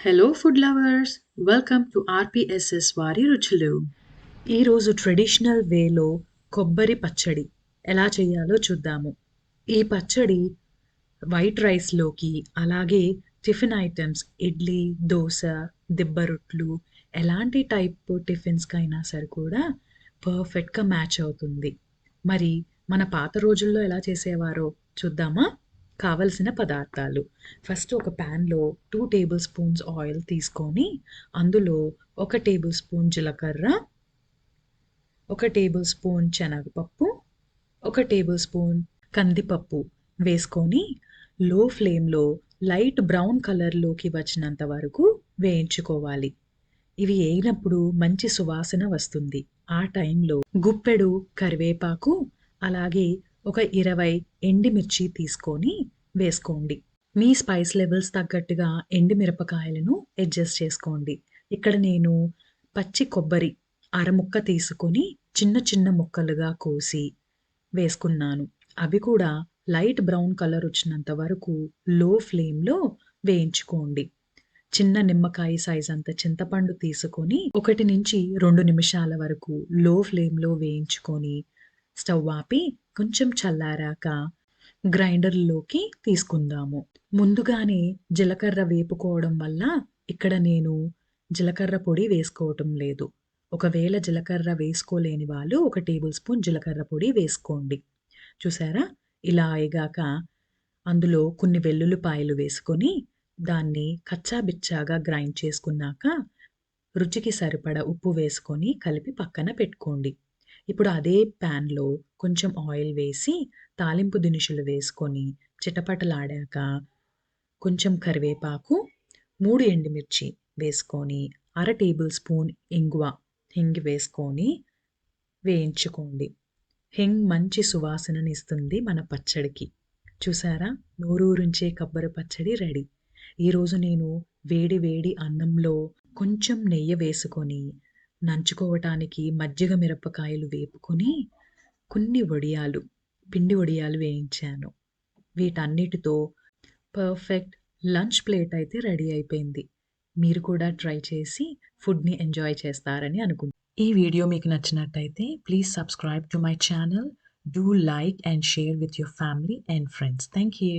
Hello food lovers, welcome to RPSS వారి రుచులు. ఈరోజు ట్రెడిషనల్ వేలో కొబ్బరి పచ్చడి ఎలా చేయాలో చూద్దాము. ఈ పచ్చడి వైట్ రైస్లోకి, అలాగే టిఫిన్ ఐటమ్స్ ఇడ్లీ, దోశ, దిబ్బ రొట్లు, ఎలాంటి టైప్ టిఫిన్స్కైనా సరే కూడా పర్ఫెక్ట్గా మ్యాచ్ అవుతుంది. మరి మన పాత రోజుల్లో ఎలా చేసేవారో చూద్దామా? కావలసిన పదార్థాలు: ఫస్ట్ ఒక ప్యాన్లో 2 టేబుల్ స్పూన్స్ ఆయిల్ తీసుకొని, అందులో 1 టేబుల్ స్పూన్ జీలకర్ర, 1 టేబుల్ స్పూన్ శనగపప్పు, 1 టేబుల్ స్పూన్ కందిపప్పు వేసుకొని లో ఫ్లేమ్లో లైట్ బ్రౌన్ కలర్లోకి వచ్చినంత వరకు వేయించుకోవాలి. ఇవి వేగినప్పుడు మంచి సువాసన వస్తుంది. ఆ టైంలో గుప్పెడు కరివేపాకు, అలాగే ఒక 20 ఎండుమిర్చి తీసుకొని వేసుకోండి. మీ స్పైస్ లెవెల్స్ తగ్గట్టుగా ఎండుమిరపకాయలను అడ్జస్ట్ చేసుకోండి. ఇక్కడ నేను పచ్చి కొబ్బరి అరముక్క తీసుకొని చిన్న చిన్న ముక్కలుగా కోసి వేసుకున్నాను. అవి కూడా లైట్ బ్రౌన్ కలర్ వచ్చినంత వరకు లో ఫ్లేమ్లో వేయించుకోండి. చిన్న నిమ్మకాయ సైజ్ అంత చింతపండు తీసుకొని 1 నుంచి 2 నిమిషాల వరకు లో ఫ్లేమ్లో వేయించుకొని స్టవ్ ఆపి కొంచెం చల్లారాక గ్రైండర్లోకి తీసుకుందాము. ముందుగానే జీలకర్ర వేపుకోవడం వల్ల ఇక్కడ నేను జీలకర్ర పొడి వేసుకోవటం లేదు. ఒకవేళ జీలకర్ర వేసుకోలేని వాళ్ళు 1 టేబుల్ స్పూన్ జీలకర్ర పొడి వేసుకోండి. చూసారా? ఇలా అయ్యాక అందులో కొన్ని వెల్లుల్లిపాయలు వేసుకొని దాన్ని కచ్చాబిచ్చాగా గ్రైండ్ చేసుకున్నాక రుచికి సరిపడా ఉప్పు వేసుకొని కలిపి పక్కన పెట్టుకోండి. ఇప్పుడు అదే ప్యాన్లో కొంచెం ఆయిల్ వేసి తాలింపు దినుసులు వేసుకొని చిటపటలాడాక కొంచెం కరివేపాకు, 3 ఎండుమిర్చి వేసుకొని అర టేబుల్ స్పూన్ హింగ్ వేసుకొని వేయించుకోండి. హింగ్ మంచి సువాసననిస్తుంది మన పచ్చడికి. చూసారా? నోరూరించే కొబ్బరి పచ్చడి రెడీ. ఈరోజు నేను వేడి వేడి అన్నంలో కొంచెం నెయ్యి వేసుకొని నంచుకోవటానికి మజ్జిగ మిరపకాయలు వేపుకొని కొన్ని పిండి వడియాలు వేయించాను. వీటన్నిటితో పర్ఫెక్ట్ లంచ్ ప్లేట్ అయితే రెడీ అయిపోయింది. మీరు కూడా ట్రై చేసి ఫుడ్ని ఎంజాయ్ చేస్తారని అనుకుంటున్నాను. ఈ వీడియో మీకు నచ్చినట్టయితే please subscribe to my channel. Do like and share with your family and friends. Thank you.